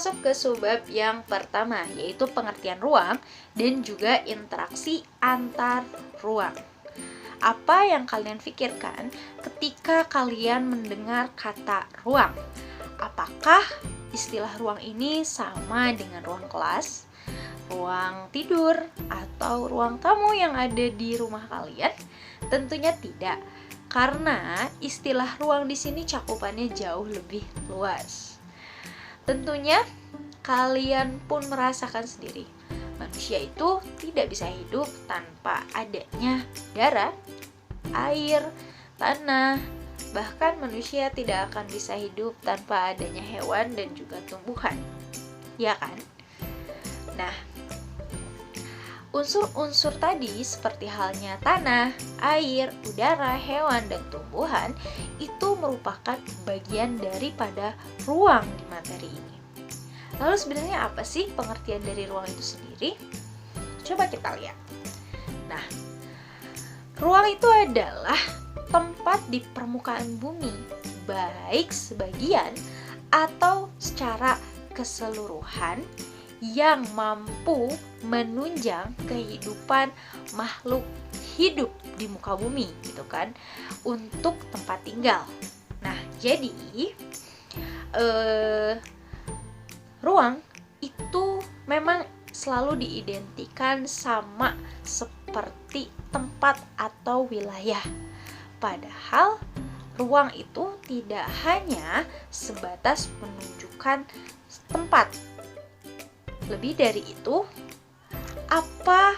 masuk ke subbab yang pertama, yaitu pengertian ruang dan juga interaksi antar ruang. Apa yang kalian pikirkan ketika kalian mendengar kata ruang? Apakah istilah ruang ini sama dengan ruang kelas, ruang tidur, atau ruang tamu yang ada di rumah kalian? Tentunya tidak, karena istilah ruang di sini cakupannya jauh lebih luas. Tentunya kalian pun merasakan sendiri, manusia itu tidak bisa hidup tanpa adanya udara, air, tanah. Bahkan manusia tidak akan bisa hidup tanpa adanya hewan dan juga tumbuhan, ya kan? Nah, unsur-unsur tadi seperti halnya tanah, air, udara, hewan, dan tumbuhan itu merupakan bagian daripada ruang di materi ini. Lalu sebenarnya apa sih pengertian dari ruang itu sendiri? Coba kita lihat. Nah, ruang itu adalah tempat di permukaan bumi, baik sebagian atau secara keseluruhan, yang mampu menunjang kehidupan makhluk hidup di muka bumi, gitu kan, untuk tempat tinggal. Nah, jadi ruang itu memang selalu diidentikan sama seperti tempat atau wilayah. Padahal ruang itu tidak hanya sebatas menunjukkan tempat. Lebih dari itu, apa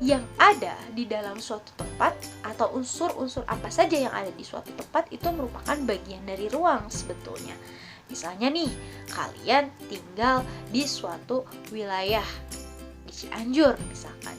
yang ada di dalam suatu tempat atau unsur-unsur apa saja yang ada di suatu tempat itu merupakan bagian dari ruang sebetulnya. Misalnya nih, kalian tinggal di suatu wilayah, di Cianjur misalkan.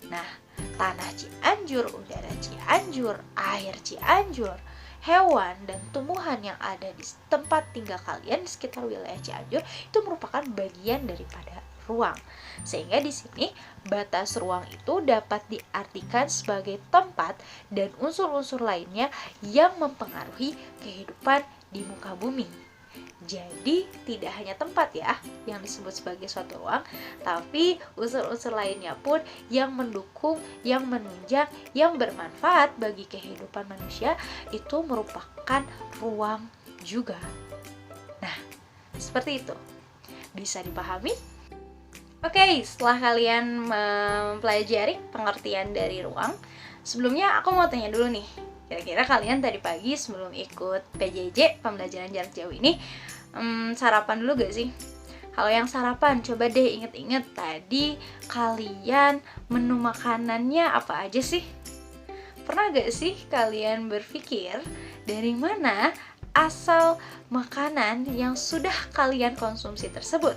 Nah, tanah Cianjur, udara Cianjur, air Cianjur, hewan dan tumbuhan yang ada di tempat tinggal kalian di sekitar wilayah Cianjur itu merupakan bagian daripada ruang. Sehingga di sini batas ruang itu dapat diartikan sebagai tempat dan unsur-unsur lainnya yang mempengaruhi kehidupan di muka bumi. Jadi tidak hanya tempat ya yang disebut sebagai suatu ruang, tapi unsur-unsur lainnya pun yang mendukung, yang menunjang, yang bermanfaat bagi kehidupan manusia itu merupakan ruang juga. Nah, seperti itu. Bisa dipahami? Oke, setelah kalian mempelajari pengertian dari ruang, sebelumnya aku mau tanya dulu nih, kira-kira kalian tadi pagi sebelum ikut PJJ, pembelajaran jarak jauh ini, sarapan dulu gak sih? Kalau yang sarapan, coba deh inget-inget tadi kalian menu makanannya apa aja sih? Pernah gak sih kalian berpikir dari mana asal makanan yang sudah kalian konsumsi tersebut?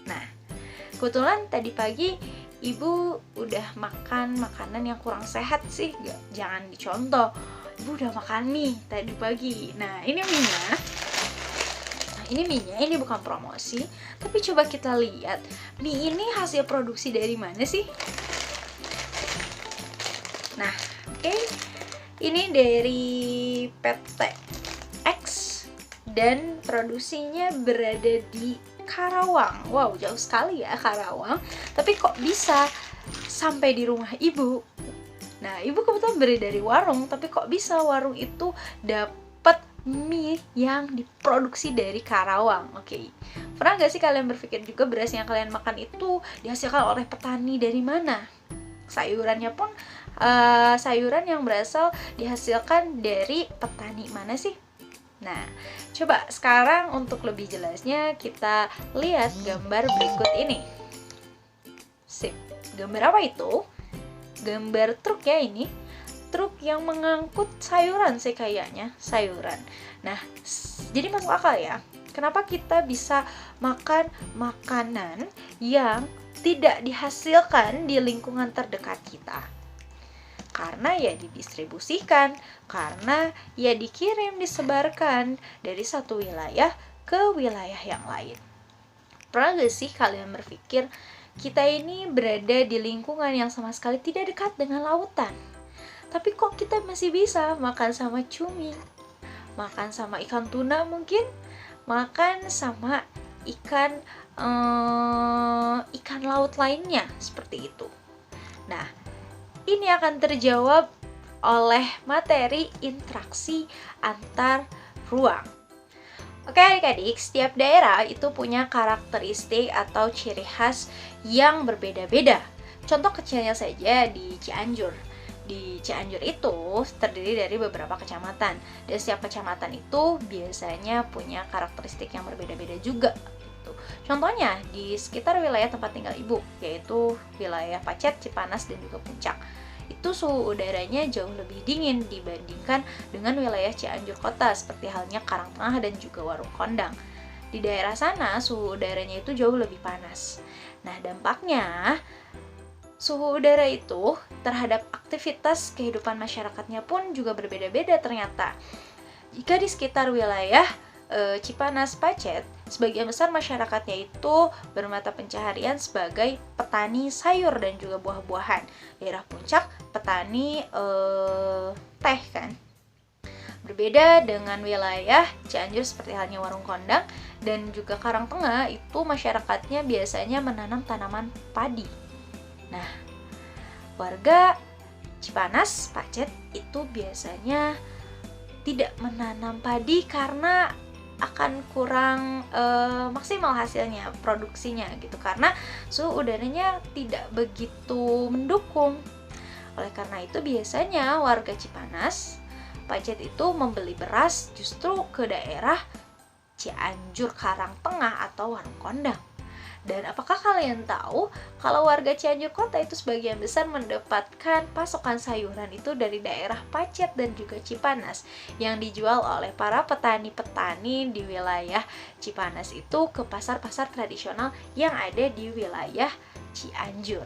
Nah, kebetulan tadi pagi ibu udah makan makanan yang kurang sehat sih, jangan dicontoh. Ibu udah makan mie tadi pagi. Nah, ini mie-nya. Ini bukan promosi, tapi coba kita lihat mie ini hasil produksi dari mana sih? Nah, oke. Ini dari PT X dan produksinya berada di Karawang. Wow, jauh sekali ya Karawang. Tapi kok bisa sampai di rumah ibu? Nah, ibu kebetulan beli dari warung, tapi kok bisa warung itu dapat mie yang diproduksi dari Karawang? Oke. Pernah gak sih kalian berpikir juga beras yang kalian makan itu dihasilkan oleh petani dari mana? Sayurannya pun sayuran yang berasal dihasilkan dari petani mana sih? Nah, coba sekarang untuk lebih jelasnya kita lihat gambar berikut ini. Sip. Gambar apa itu? Gambar truk ya ini. Truk yang mengangkut sayuran sih kayaknya, sayuran. Nah, jadi masuk akal ya. Kenapa kita bisa makan makanan yang tidak dihasilkan di lingkungan terdekat kita? Karena ya didistribusikan, karena ya dikirim, disebarkan dari satu wilayah ke wilayah yang lain. Pernah gak sih kalian berpikir kita ini berada di lingkungan yang sama sekali tidak dekat dengan lautan, tapi kok kita masih bisa makan sama cumi, makan sama ikan tuna mungkin, makan sama ikan ikan laut lainnya seperti itu. Nah, ini akan terjawab oleh materi interaksi antar ruang. Oke adik-adik, setiap daerah itu punya karakteristik atau ciri khas yang berbeda-beda. Contoh kecilnya saja di Cianjur. Di Cianjur itu terdiri dari beberapa kecamatan, dan setiap kecamatan itu biasanya punya karakteristik yang berbeda-beda juga. Contohnya di sekitar wilayah tempat tinggal ibu, yaitu wilayah Pacet, Cipanas, dan juga Puncak. Itu suhu udaranya jauh lebih dingin dibandingkan dengan wilayah Cianjur kota, seperti halnya Karangtengah dan juga Warung Kondang. Di daerah sana suhu udaranya itu jauh lebih panas. Nah, dampaknya suhu udara itu terhadap aktivitas kehidupan masyarakatnya pun juga berbeda-beda ternyata. Jika di sekitar wilayah Cipanas, Pacet, sebagian besar masyarakatnya itu bermata pencaharian sebagai petani sayur dan juga buah-buahan. Daerah Puncak, petani teh kan. Berbeda dengan wilayah Cianjur seperti halnya Warung Kondang dan juga Karangtengah, itu masyarakatnya biasanya menanam tanaman padi. Nah, warga Cipanas, Pacet itu biasanya tidak menanam padi karena akan kurang maksimal hasilnya, produksinya gitu, karena suhu udaranya tidak begitu mendukung. Oleh karena itu biasanya warga Cipanas, Pacet itu membeli beras justru ke daerah Cianjur, Karangtengah, atau Warung Kondang. Dan apakah kalian tahu kalau warga Cianjur kota itu sebagian besar mendapatkan pasokan sayuran itu dari daerah Pacet dan juga Cipanas yang dijual oleh para petani-petani di wilayah Cipanas itu ke pasar-pasar tradisional yang ada di wilayah Cianjur.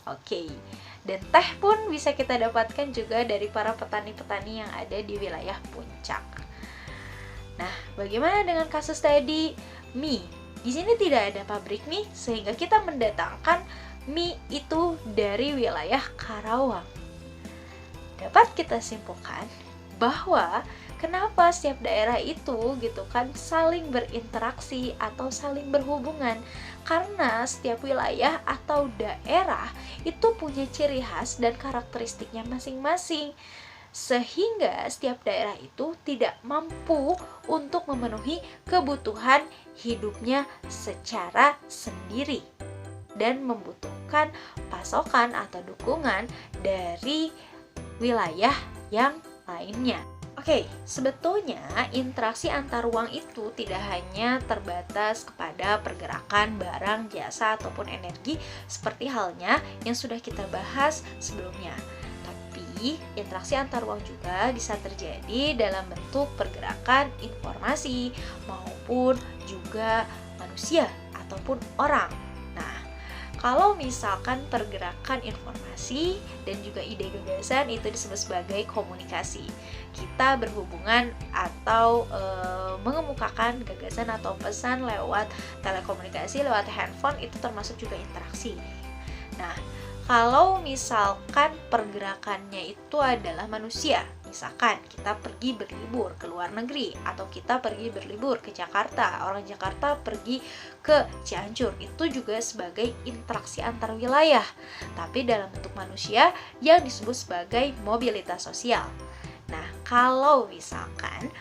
Oke. Dan teh pun bisa kita dapatkan juga dari para petani-petani yang ada di wilayah Puncak. Nah, bagaimana dengan kasus tadi mie? Di sini tidak ada pabrik mie, sehingga kita mendatangkan mie itu dari wilayah Karawang. Dapat kita simpulkan bahwa kenapa setiap daerah itu gitu kan saling berinteraksi atau saling berhubungan, karena setiap wilayah atau daerah itu punya ciri khas dan karakteristiknya masing-masing, sehingga setiap daerah itu tidak mampu untuk memenuhi kebutuhan hidupnya secara sendiri dan membutuhkan pasokan atau dukungan dari wilayah yang lainnya. Oke, sebetulnya interaksi antar ruang itu tidak hanya terbatas kepada pergerakan barang, jasa, ataupun energi seperti halnya yang sudah kita bahas sebelumnya. Interaksi antar ruang juga bisa terjadi dalam bentuk pergerakan informasi maupun juga manusia ataupun orang. Nah, kalau misalkan pergerakan informasi dan juga ide gagasan itu disebut sebagai komunikasi. Kita berhubungan atau mengemukakan gagasan atau pesan lewat telekomunikasi, lewat handphone, itu termasuk juga interaksi. Nah, kalau misalkan pergerakannya itu adalah manusia, misalkan kita pergi berlibur ke luar negeri atau kita pergi berlibur ke Jakarta, orang Jakarta pergi ke Cianjur, itu juga sebagai interaksi antar wilayah, tapi dalam bentuk manusia yang disebut sebagai mobilitas sosial. Nah, kalau misalkan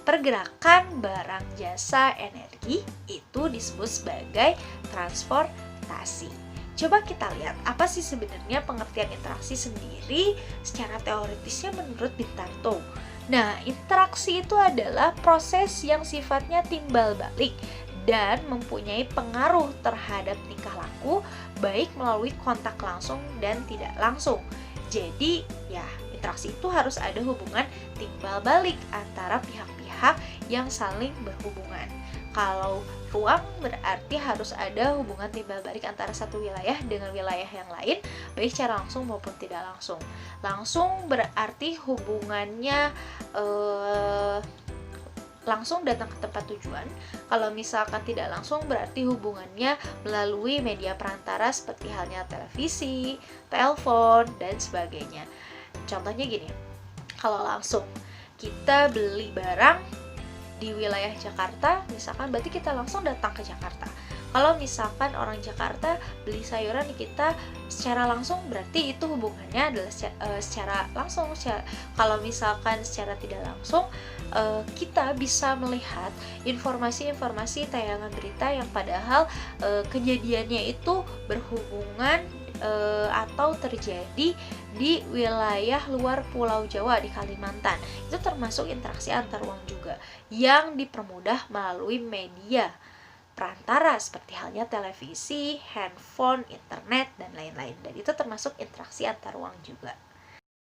pergerakan barang, jasa, energi itu disebut sebagai transportasi. Coba kita lihat apa sih sebenarnya pengertian interaksi sendiri secara teoritisnya menurut Bintarto. Nah, interaksi itu adalah proses yang sifatnya timbal balik dan mempunyai pengaruh terhadap tingkah laku baik melalui kontak langsung dan tidak langsung. Jadi, ya, interaksi itu harus ada hubungan timbal balik antara pihak-pihak yang saling berhubungan. Kalau ruang berarti harus ada hubungan timbal balik antara satu wilayah dengan wilayah yang lain, baik secara langsung maupun tidak langsung. Langsung berarti hubungannya langsung datang ke tempat tujuan. Kalau misalkan tidak langsung berarti hubungannya melalui media perantara seperti halnya televisi, telepon, dan sebagainya. Contohnya gini, kalau langsung kita beli barang di wilayah Jakarta, misalkan berarti kita langsung datang ke Jakarta. Kalau misalkan orang Jakarta beli sayuran di kita secara langsung, berarti itu hubungannya adalah secara langsung. Kalau misalkan secara tidak langsung, kita bisa melihat informasi-informasi tayangan berita yang padahal kejadiannya itu berhubungan atau terjadi di wilayah luar Pulau Jawa, di Kalimantan. Itu termasuk interaksi antar ruang juga yang dipermudah melalui media perantara seperti halnya televisi, handphone, internet, dan lain-lain. Dan itu termasuk interaksi antar ruang juga.